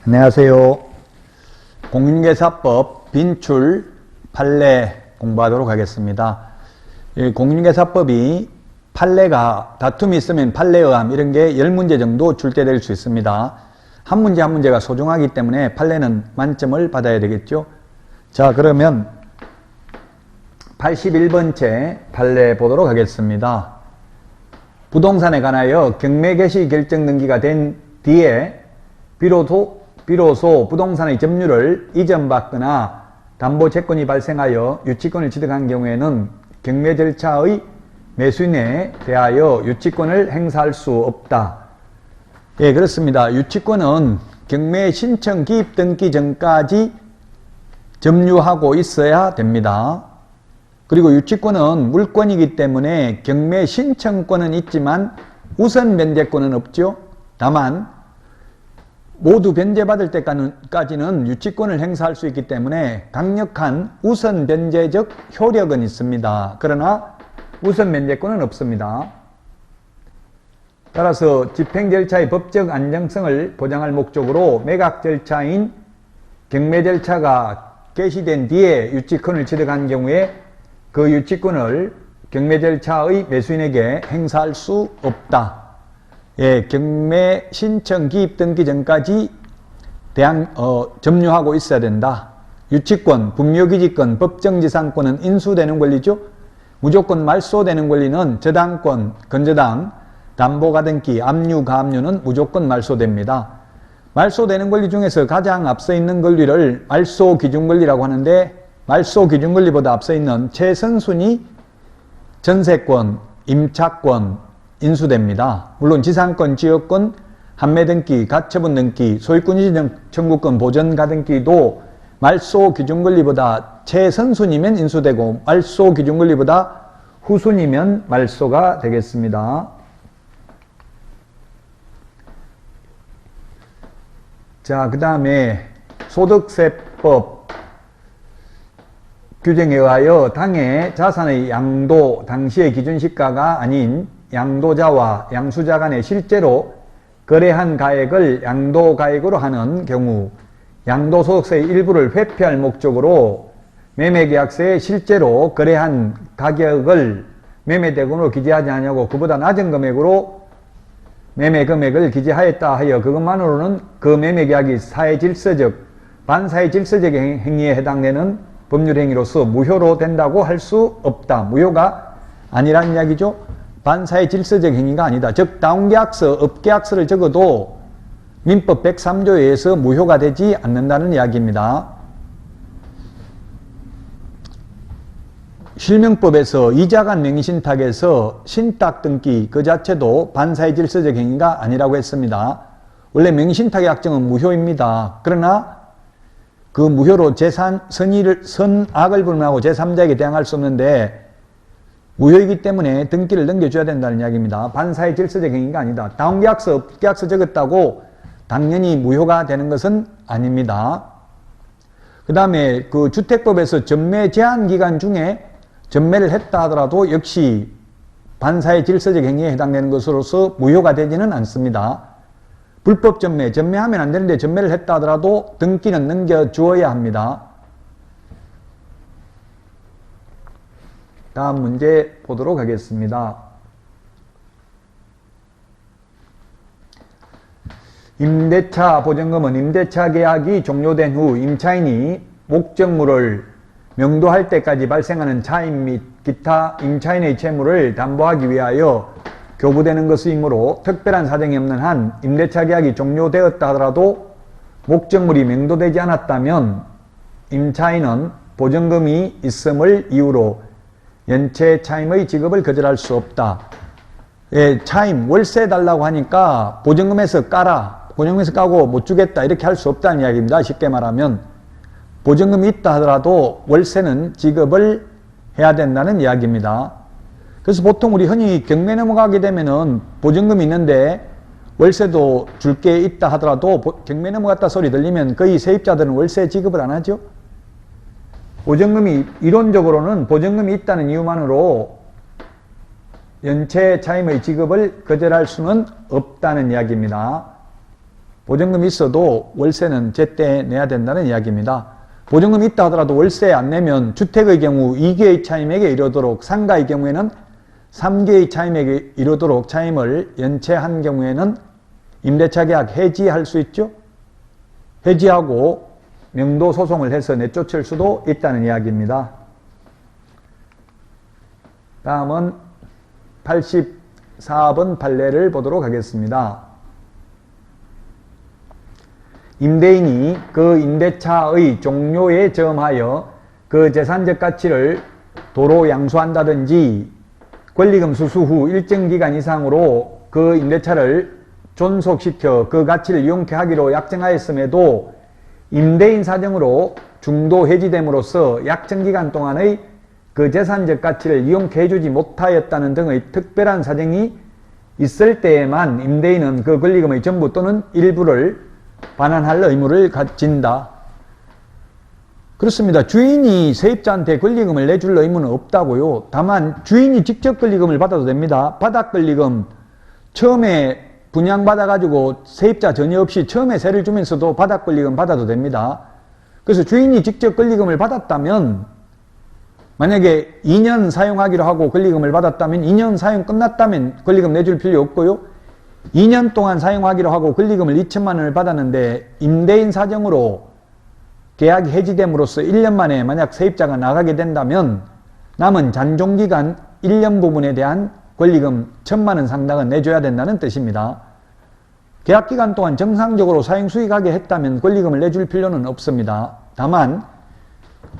안녕하세요. 공인중개사법 빈출 판례 공부하도록 하겠습니다. 공인중개사법이 판례가 다툼이 있으면 판례의함 이런 게 10문제 정도 출제될 수 있습니다. 한 문제 한 문제가 소중하기 때문에 판례는 만점을 받아야 되겠죠. 자, 그러면 81번째 판례 보도록 하겠습니다. 부동산에 관하여 경매 개시 결정 등기가 된 뒤에 비로소 부동산의 점유를 이전받거나 담보채권이 발생하여 유치권을 취득한 경우에는 경매 절차의 매수인에 대하여 유치권을 행사할 수 없다. 예, 그렇습니다. 유치권은 경매 신청 기입 등기 전까지 점유하고 있어야 됩니다. 그리고 유치권은 물권이기 때문에 경매 신청권은 있지만 우선 변제권은 없죠. 다만 모두 변제받을 때까지는 유치권을 행사할 수 있기 때문에 강력한 우선 변제적 효력은 있습니다. 그러나 우선 변제권은 없습니다. 따라서 집행 절차의 법적 안정성을 보장할 목적으로 매각 절차인 경매 절차가 개시된 뒤에 유치권을 취득한 경우에 그 유치권을 경매 절차의 매수인에게 행사할 수 없다. 예, 경매 신청 기입 등기 전까지 점유하고 있어야 된다. 유치권, 분묘기지권, 법정지상권은 인수되는 권리죠. 무조건 말소되는 권리는 저당권, 건저당, 담보가등기, 압류, 가압류는 무조건 말소됩니다. 말소되는 권리 중에서 가장 앞서 있는 권리를 말소기준권리라고 하는데 말소기준권리보다 앞서 있는 최선순위 전세권, 임차권, 인수됩니다. 물론 지상권, 지역권, 판매등기, 가처분 등기, 소유권 이전 청구권, 보전가등기도 말소기준권리보다 최선순위면 인수되고 말소기준권리보다 후순위면 말소가 되겠습니다. 자, 그 다음에 소득세법 규정에 의하여 당해 자산의 양도, 당시의 기준시가가 아닌 양도자와 양수자 간에 실제로 거래한 가액을 양도가액으로 하는 경우 양도소득세의 일부를 회피할 목적으로 매매계약서에 실제로 거래한 가격을 매매대금으로 기재하지 않냐고 그보다 낮은 금액으로 매매금액을 기재하였다 하여 그것만으로는 그 매매계약이 사회질서적, 반사회질서적 행위에 해당되는 법률행위로서 무효로 된다고 할 수 없다. 무효가 아니라는 이야기죠. 반사회 질서적 행위가 아니다. 즉 다운계약서, 업계약서를 적어도 민법 103조에 의해서 무효가 되지 않는다는 이야기입니다. 실명법에서 이자간 명의신탁에서 신탁 등기 그 자체도 반사회 질서적 행위가 아니라고 했습니다. 원래 명의신탁의 약정은 무효입니다. 그러나 그 무효로 선악을 불문하고 제3자에게 대항할 수 없는데 무효이기 때문에 등기를 넘겨줘야 된다는 이야기입니다. 반사회 질서적 행위가 아니다. 다운계약서, 업계약서 적었다고 당연히 무효가 되는 것은 아닙니다. 그 다음에 그 주택법에서 전매 제한 기간 중에 전매를 했다 하더라도 역시 반사회 질서적 행위에 해당되는 것으로서 무효가 되지는 않습니다. 불법 전매하면 안 되는데 전매를 했다 하더라도 등기는 넘겨주어야 합니다. 다음 문제 보도록 하겠습니다. 임대차 보증금은 임대차 계약이 종료된 후 임차인이 목적물을 명도할 때까지 발생하는 차임 및 기타 임차인의 채무를 담보하기 위하여 교부되는 것이므로 특별한 사정이 없는 한 임대차 계약이 종료되었다 하더라도 목적물이 명도되지 않았다면 임차인은 보증금이 있음을 이유로 연체 차임의 지급을 거절할 수 없다. 예, 차임, 월세 달라고 하니까 보증금에서 까라. 보증금에서 까고 못 주겠다. 이렇게 할 수 없다는 이야기입니다. 쉽게 말하면 보증금이 있다 하더라도 월세는 지급을 해야 된다는 이야기입니다. 그래서 보통 우리 흔히 경매 넘어가게 되면은 보증금이 있는데 월세도 줄 게 있다 하더라도 경매 넘어갔다 소리 들리면 거의 세입자들은 월세 지급을 안 하죠. 보증금이 이론적으로는 보증금이 있다는 이유만으로 연체 차임의 지급을 거절할 수는 없다는 이야기입니다. 보증금이 있어도 월세는 제때 내야 된다는 이야기입니다. 보증금이 있다 하더라도 월세 안 내면 주택의 경우 2개의 차임액에 이르도록, 상가의 경우에는 3개의 차임액에 이르도록 차임을 연체한 경우에는 임대차 계약 해지할 수 있죠. 해지하고 명도 소송을 해서 내쫓을 수도 있다는 이야기입니다. 다음은 84번 판례를 보도록 하겠습니다. 임대인이 그 임대차의 종료에 저음하여 그 재산적 가치를 도로 양수한다든지 권리금 수수 후 일정 기간 이상으로 그 임대차를 존속시켜 그 가치를 이용케 하기로 약정하였음에도 임대인 사정으로 중도 해지됨으로써 약정기간 동안의 그 재산적 가치를 이용케 해주지 못하였다는 등의 특별한 사정이 있을 때에만 임대인은 그 권리금의 전부 또는 일부를 반환할 의무를 가진다. 그렇습니다. 주인이 세입자한테 권리금을 내줄 의무는 없다고요. 다만 주인이 직접 권리금을 받아도 됩니다. 바닥 권리금 처음에 분양받아가지고 세입자 전혀 없이 처음에 세를 주면서도 바닥 권리금 받아도 됩니다. 그래서 주인이 직접 권리금을 받았다면, 만약에 2년 사용하기로 하고 권리금을 받았다면 2년 사용 끝났다면 권리금 내줄 필요 없고요. 2년 동안 사용하기로 하고 권리금을 2천만 원을 받았는데 임대인 사정으로 계약이 해지됨으로써 1년 만에 만약 세입자가 나가게 된다면 남은 잔존기간 1년 부분에 대한 권리금 1,000만 원 상당은 내줘야 된다는 뜻입니다. 계약기간 동안 정상적으로 사용수익하게 했다면 권리금을 내줄 필요는 없습니다. 다만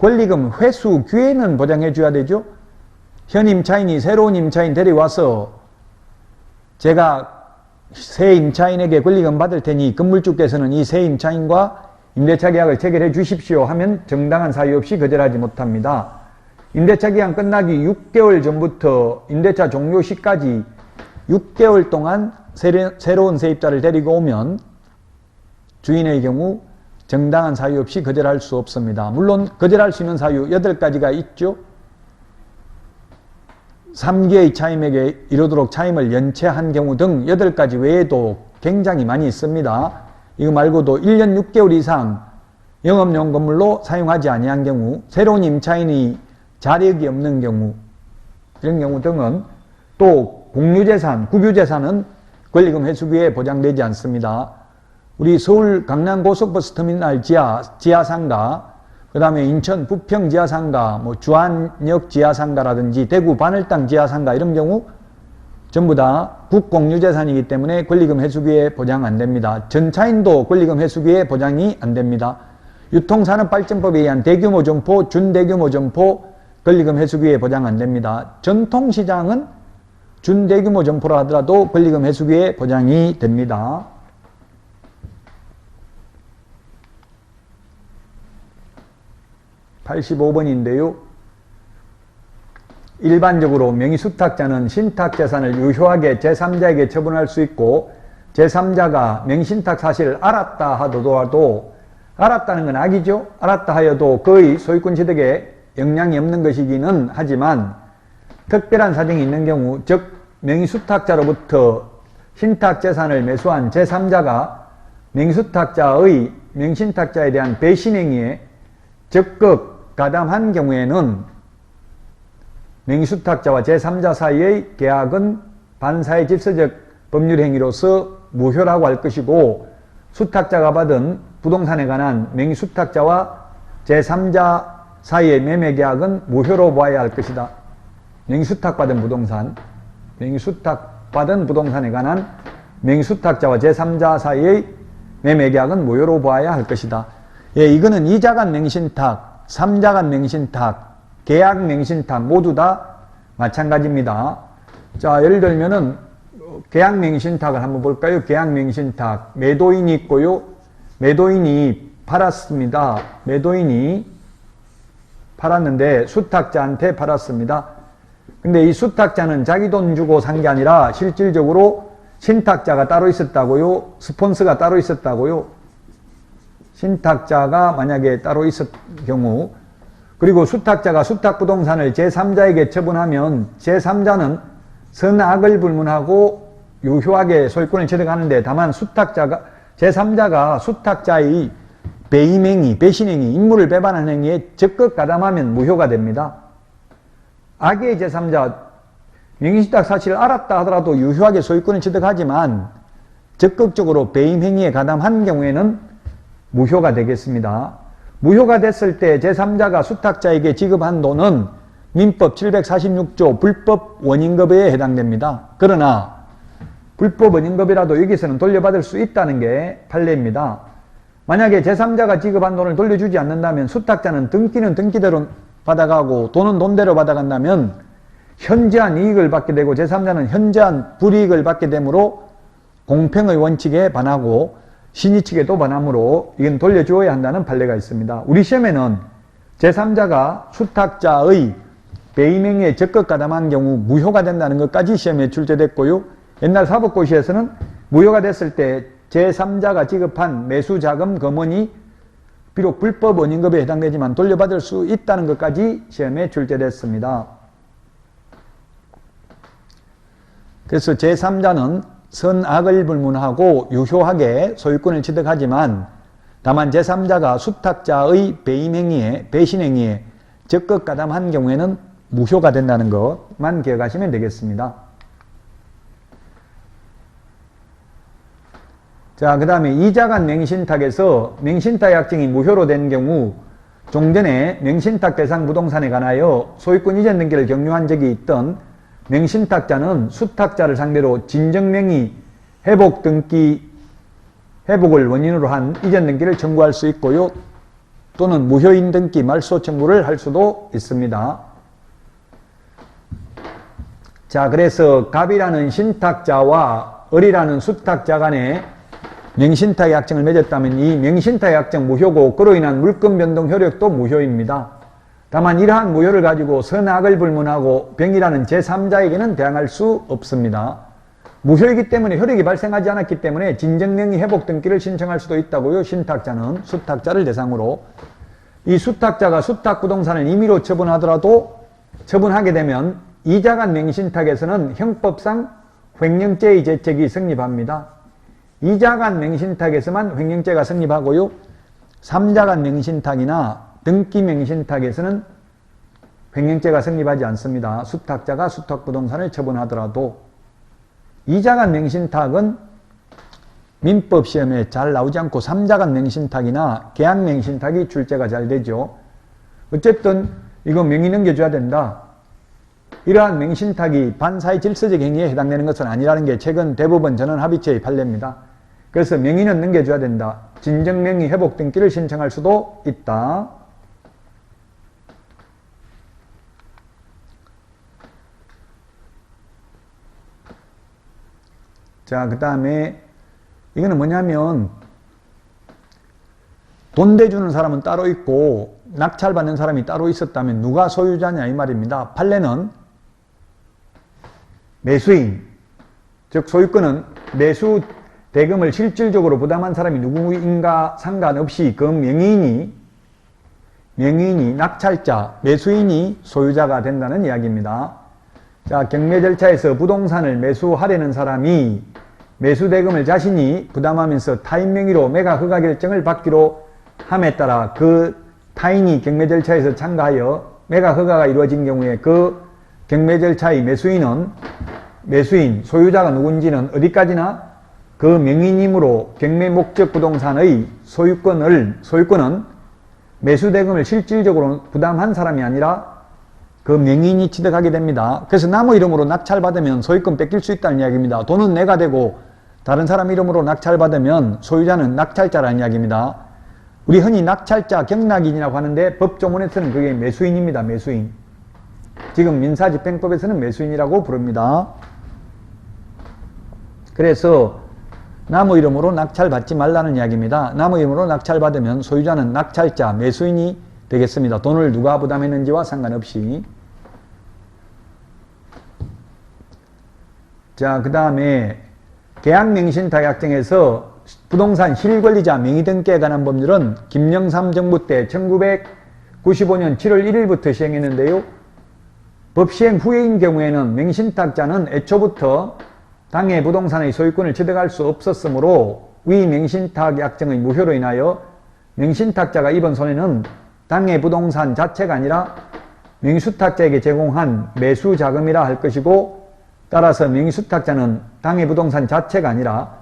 권리금 회수 기회는 보장해 줘야 되죠. 현 임차인이 새로운 임차인 데려와서 제가 새 임차인에게 권리금 받을 테니 건물주께서는 이 새 임차인과 임대차 계약을 체결해 주십시오 하면 정당한 사유 없이 거절하지 못합니다. 임대차 기간 끝나기 6개월 전부터 임대차 종료 시까지 6개월 동안 새로운 세입자를 데리고 오면 주인의 경우 정당한 사유 없이 거절할 수 없습니다. 물론 거절할 수 있는 사유 8가지가 있죠. 3개의 차임액에 이르도록 차임을 연체한 경우 등 8가지 외에도 굉장히 많이 있습니다. 이거 말고도 1년 6개월 이상 영업용 건물로 사용하지 아니한 경우, 새로운 임차인이 자력이 없는 경우, 이런 경우 등은, 또 공유재산, 국유재산은 권리금 회수기에 보장되지 않습니다. 우리 서울 강남 고속버스 터미널 지하상가, 그 다음에 인천 부평 지하상가, 주안역 지하상가라든지 대구 바늘땅 지하상가 이런 경우 전부 다 국공유재산이기 때문에 권리금 회수기에 보장 안 됩니다. 전차인도 권리금 회수기에 보장이 안 됩니다. 유통산업발전법에 의한 대규모 점포, 준대규모 점포 권리금 회수기에 보장 안 됩니다. 전통시장은 준대규모 점포라 하더라도 권리금 회수기에 보장이 됩니다. (85번인데요) 일반적으로 명의수탁자는 신탁재산을 유효하게 제3자에게 처분할 수 있고, 제3자가 명신탁 사실을 알았다 하더라도, 알았다는 건 악이죠. 알았다 하여도 그의 소유권 취득에 영향이 없는 것이기는 하지만 특별한 사정이 있는 경우, 즉 명의수탁자로부터 신탁재산을 매수한 제3자가 명의수탁자의 명신탁자에 대한 배신행위에 적극 가담한 경우에는 명의수탁자와 제3자 사이의 계약은 반사의 질서적 법률행위로서 무효라고 할 것이고, 수탁자가 받은 부동산에 관한 명의수탁자와 제3자 사이의 매매계약은 무효로 보아야 할 것이다. 명의수탁받은 부동산에 관한 명의수탁자와 제3자 사이의 매매계약은 무효로 보아야 할 것이다. 예, 이거는 2자간 명신탁, 3자간 명신탁, 계약 명신탁 모두 다 마찬가지입니다. 자, 예를 들면은 계약 명신탁을 한번 볼까요? 계약 명신탁. 매도인이 있고요. 매도인이 팔았습니다. 매도인이 팔았는데 수탁자한테 팔았습니다. 근데 이 수탁자는 자기 돈 주고 산 게 아니라 실질적으로 신탁자가 따로 있었다고요. 스폰서가 따로 있었다고요. 신탁자가 만약에 따로 있을 경우, 그리고 수탁자가 수탁부동산을 제3자에게 처분하면 제3자는 선악을 불문하고 유효하게 소유권을 취득하는데, 다만 수탁자가 제3자가 수탁자의 배임행위, 배신행위, 임무를 배반하는 행위에 적극 가담하면 무효가 됩니다. 악의 제3자, 명의신탁 사실을 알았다 하더라도 유효하게 소유권을 취득하지만 적극적으로 배임행위에 가담한 경우에는 무효가 되겠습니다. 무효가 됐을 때 제3자가 수탁자에게 지급한 돈은 민법 746조 불법 원인급여에 해당됩니다. 그러나 불법 원인급여라도 여기서는 돌려받을 수 있다는 게 판례입니다. 만약에 제3자가 지급한 돈을 돌려주지 않는다면 수탁자는 등기는 등기대로 받아가고 돈은 돈대로 받아간다면 현저한 이익을 받게 되고 제3자는 현저한 불이익을 받게 되므로 공평의 원칙에 반하고 신의 측에도 반하므로 이건 돌려주어야 한다는 판례가 있습니다. 우리 시험에는 제3자가 수탁자의 배임행위에 적극 가담한 경우 무효가 된다는 것까지 시험에 출제됐고요. 옛날 사법고시에서는 무효가 됐을 때 제3자가 지급한 매수자금 금원이 비록 불법 원인급여에 해당되지만 돌려받을 수 있다는 것까지 시험에 출제됐습니다. 그래서 제3자는 선악을 불문하고 유효하게 소유권을 취득하지만 다만 제3자가 수탁자의 배임행위에 배신행위에 적극 가담한 경우에는 무효가 된다는 것만 기억하시면 되겠습니다. 자, 그 다음에 이자간 맹신탁에서 맹신탁 약정이 무효로 된 경우 종전에 맹신탁 대상 부동산에 관하여 소유권 이전 등기를 격려한 적이 있던 맹신탁자는 수탁자를 상대로 진정명의 회복 등기 회복을 원인으로 한 이전 등기를 청구할 수 있고요. 또는 무효인 등기 말소 청구를 할 수도 있습니다. 자, 그래서 갑이라는 신탁자와 을이라는 수탁자 간에 명신탁 약정을 맺었다면 이 명신탁 약정 무효고 그로 인한 물권 변동 효력도 무효입니다. 다만 이러한 무효를 가지고 선악을 불문하고 병이라는 제3자에게는 대항할 수 없습니다. 무효이기 때문에 효력이 발생하지 않았기 때문에 진정명의 회복 등기를 신청할 수도 있다고요. 신탁자는 수탁자를 대상으로. 이 수탁자가 수탁부동산을 임의로 처분하더라도 처분하게 되면 이자간 맹신탁에서는 형법상 횡령죄의 죄책이 성립합니다. 이자간 맹신탁에서만 횡령죄가 성립하고요. 3자간 맹신탁이나 등기 맹신탁에서는 횡령죄가 성립하지 않습니다. 수탁자가 수탁부동산을 처분하더라도. 이자간 맹신탁은 민법 시험에 잘 나오지 않고 3자간 맹신탁이나 계약 맹신탁이 출제가 잘 되죠. 어쨌든 이거 명의 넘겨줘야 된다. 이러한 맹신탁이 반사의 질서적 행위에 해당되는 것은 아니라는 게 최근 대법원 전원합의체의 판례입니다. 그래서 명의는 넘겨줘야 된다. 진정명의 회복 등기를 신청할 수도 있다. 자, 그 다음에 이거는 뭐냐면 돈 대주는 사람은 따로 있고 낙찰받는 사람이 따로 있었다면 누가 소유자냐 이 말입니다. 판례는 매수인, 즉 소유권은 매수 대금을 실질적으로 부담한 사람이 누구인가 상관없이 그 명의인이 낙찰자, 매수인이 소유자가 된다는 이야기입니다. 자, 경매 절차에서 부동산을 매수하려는 사람이 매수대금을 자신이 부담하면서 타인 명의로 매각 허가 결정을 받기로 함에 따라 그 타인이 경매 절차에서 참가하여 매각 허가가 이루어진 경우에 그 경매 절차의 매수인, 소유자가 누군지는 어디까지나 그 명의인이므로 경매 목적 부동산의 소유권은 매수대금을 실질적으로 부담한 사람이 아니라 그 명의인이 취득하게 됩니다. 그래서 남의 이름으로 낙찰받으면 소유권 뺏길 수 있다는 이야기입니다. 돈은 내가 되고 다른 사람 이름으로 낙찰받으면 소유자는 낙찰자라는 이야기입니다. 우리 흔히 낙찰자 경락인이라고 하는데 법조문에서는 그게 매수인입니다. 매수인. 지금 민사집행법에서는 매수인이라고 부릅니다. 그래서 남의 이름으로 낙찰받지 말라는 이야기입니다. 남의 이름으로 낙찰받으면 소유자는 낙찰자, 매수인이 되겠습니다. 돈을 누가 부담했는지와 상관없이. 자, 그 다음에 계약맹신탁 약정에서 부동산 실권리자 명의등기에 관한 법률은 김영삼 정부 때 1995년 7월 1일부터 시행했는데요. 법 시행 후에인 경우에는 맹신탁자는 애초부터 당해 부동산의 소유권을 취득할 수 없었으므로 위 명신탁 약정의 무효로 인하여 명신탁자가 입은 손해는 당해 부동산 자체가 아니라 명수탁자에게 제공한 매수 자금이라 할 것이고, 따라서 명수탁자는 당해 부동산 자체가 아니라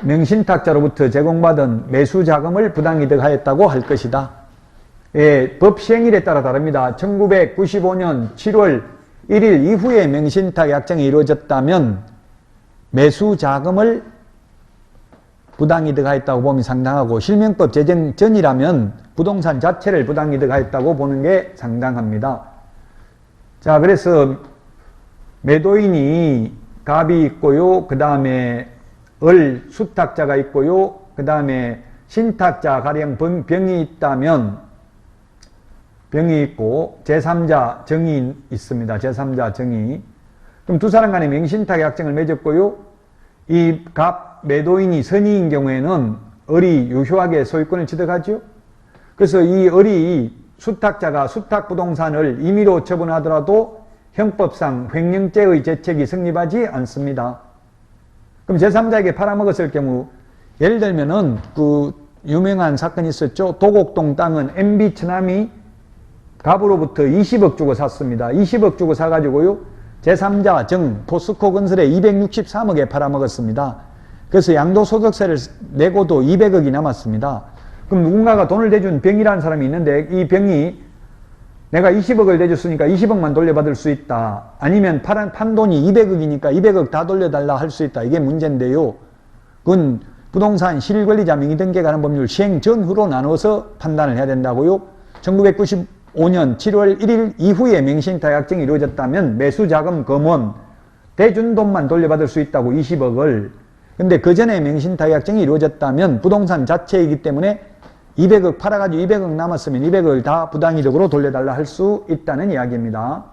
명신탁자로부터 제공받은 매수 자금을 부당이득하였다고 할 것이다. 예, 법 시행일에 따라 다릅니다. 1995년 7월 1일 이후에 명신탁 약정이 이루어졌다면 매수 자금을 부당이득하였다고 봄이 상당하고, 실명법 제정 전이라면 부동산 자체를 부당이득하였다고 보는 게 상당합니다. 자, 그래서 매도인이 갑이 있고요. 그 다음에 수탁자가 있고요. 그 다음에 신탁자 가령 병이 있다면 병이 있고 제3자 정이 있습니다. 제3자 정이. 그럼 두 사람 간에 명신탁 약정을 맺었고요. 이 갑 매도인이 선의인 경우에는 을이 유효하게 소유권을 취득하죠. 그래서 이 을이 수탁자가 수탁부동산을 임의로 처분하더라도 형법상 횡령죄의 죄책이 성립하지 않습니다. 그럼 제3자에게 팔아먹었을 경우, 예를 들면은 그 유명한 사건이 있었죠. 도곡동 땅은 MB 처남이 갑으로부터 20억 주고 샀습니다. 20억 주고 사가지고요. 제3자 정 포스코 건설에 263억에 팔아먹었습니다. 그래서 양도소득세를 내고도 200억이 남았습니다. 그럼 누군가가 돈을 대준 병이라는 사람이 있는데, 이 병이 내가 20억을 대줬으니까 20억만 돌려받을 수 있다. 아니면 판 돈이 200억이니까 200억 다 돌려달라 할 수 있다. 이게 문제인데요. 그건 부동산 실권리자 명의등기에 관한 법률 시행 전후로 나눠서 판단을 해야 된다고요. 1995년 7월 1일 이후에 명신탁 약정이 이루어졌다면 매수자금 검원 대준 돈만 돌려받을 수 있다고, 20억을. 근데 그 전에 명신탁 약정이 이루어졌다면 부동산 자체이기 때문에 200억 팔아가지고 200억 남았으면 200억을 다 부당이득으로 돌려달라 할 수 있다는 이야기입니다.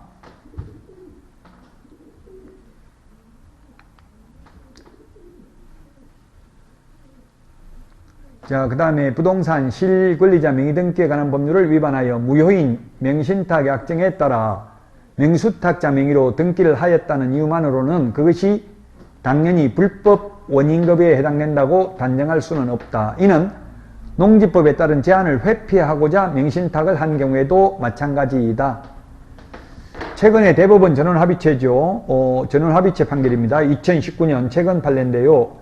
자, 그 다음에 부동산 실권리자 명의등기에 관한 법률을 위반하여 무효인 명신탁 약정에 따라 명수탁자 명의로 등기를 하였다는 이유만으로는 그것이 당연히 불법 원인급여에 해당된다고 단정할 수는 없다. 이는 농지법에 따른 제한을 회피하고자 명신탁을 한 경우에도 마찬가지이다. 최근에 대법원 전원합의체죠. 전원합의체 판결입니다. 2019년 최근 판례인데요.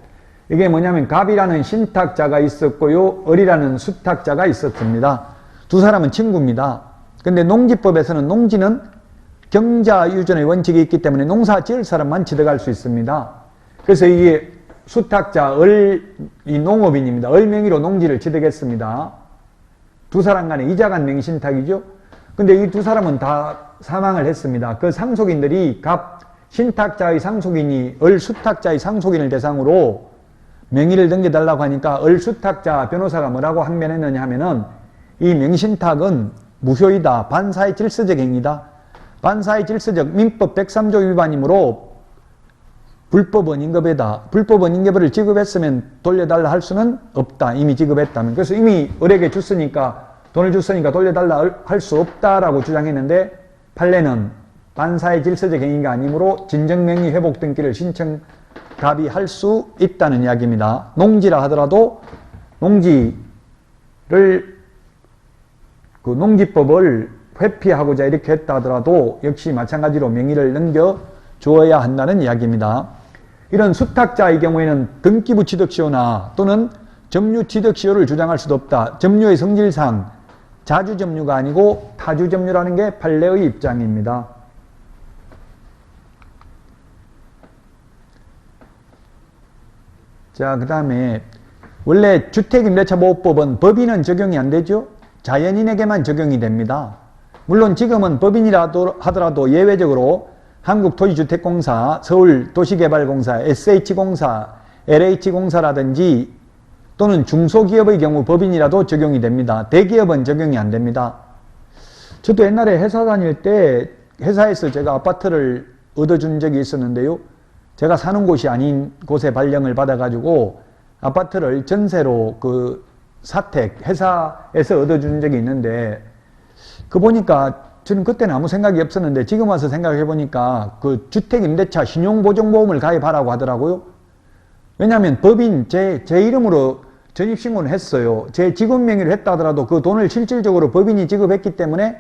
이게 뭐냐면 갑이라는 신탁자가 있었고요. 을이라는 수탁자가 있었습니다. 두 사람은 친구입니다. 근데 농지법에서는 농지는 경자유전의 원칙이 있기 때문에 농사 지을 사람만 취득할 수 있습니다. 그래서 이게 수탁자 이 농업인입니다. 을 명의로 농지를 취득했습니다. 두 사람 간에 이자간 명신탁이죠. 근데 이 두 사람은 다 사망을 했습니다. 그 상속인들이 갑 신탁자의 상속인이 을 수탁자의 상속인을 대상으로 명의를 넘겨달라고 하니까 을 수탁자 변호사가 뭐라고 항변했느냐 하면은 이 명신탁은 무효이다. 반사의 질서적 행위다. 반사의 질서적 민법 103조 위반이므로 불법 원인급여다. 불법 원인급여를 지급했으면 돌려달라 할 수는 없다. 이미 지급했다면. 그래서 이미 을에게 돈을 줬으니까 돌려달라 할 수 없다라고 주장했는데, 판례는 반사의 질서적 행위가 아니므로 진정명의 회복 등기를 신청 갑이 할 수 있다는 이야기입니다. 농지라 하더라도 농지법을 회피하고자 이렇게 했다 하더라도 역시 마찬가지로 명의를 넘겨 주어야 한다는 이야기입니다. 이런 수탁자의 경우에는 등기부 취득시효나 또는 점유 취득시효를 주장할 수도 없다. 점유의 성질상 자주점유가 아니고 타주점유라는 게 판례의 입장입니다. 자, 그 다음에 원래 주택임대차보호법은 법인은 적용이 안 되죠. 자연인에게만 적용이 됩니다. 물론 지금은 법인이라도 하더라도 예외적으로 한국토지주택공사, 서울도시개발공사, SH공사, LH공사라든지 또는 중소기업의 경우 법인이라도 적용이 됩니다. 대기업은 적용이 안 됩니다. 저도 옛날에 회사 다닐 때 회사에서 제가 아파트를 얻어준 적이 있었는데요. 제가 사는 곳이 아닌 곳에 발령을 받아가지고 아파트를 전세로 회사에서 얻어준 적이 있는데, 그 보니까 저는 그때는 아무 생각이 없었는데 지금 와서 생각해 보니까 그 주택임대차 신용보증보험을 가입하라고 하더라고요. 왜냐하면 법인 제 이름으로 전입신고는 했어요. 제 직원 명의로 했다 하더라도 그 돈을 실질적으로 법인이 지급했기 때문에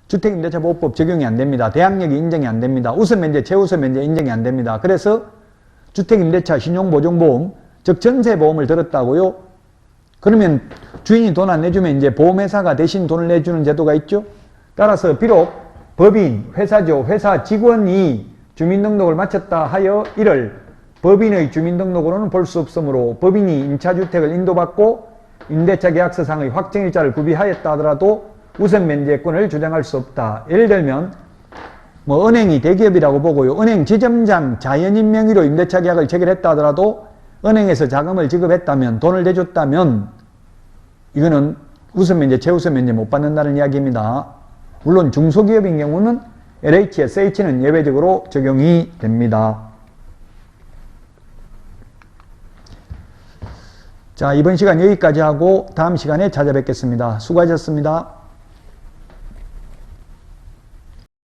주택임대차보호법 적용이 안 됩니다. 대항력이 인정이 안 됩니다. 우선면제, 최우선면제 인정이 안 됩니다. 그래서 주택임대차 신용보증보험, 즉 전세보험을 들었다고요. 그러면 주인이 돈 안 내주면 이제 보험회사가 대신 돈을 내주는 제도가 있죠. 따라서 비록 법인, 회사죠. 회사 직원이 주민등록을 마쳤다 하여 이를 법인의 주민등록으로는 볼 수 없으므로 법인이 임차주택을 인도받고 임대차 계약서상의 확정일자를 구비하였다 하더라도 우선 면제권을 주장할 수 없다. 예를 들면 뭐 은행이 대기업이라고 보고요. 은행 지점장 자연인 명의로 임대차 계약을 체결했다 하더라도 은행에서 자금을 지급했다면, 돈을 대줬다면 이거는 우선 면제, 최우선 면제 못 받는다는 이야기입니다. 물론 중소기업인 경우는 LH, SH는 예외적으로 적용이 됩니다. 자, 이번 시간 여기까지 하고 다음 시간에 찾아뵙겠습니다. 수고하셨습니다.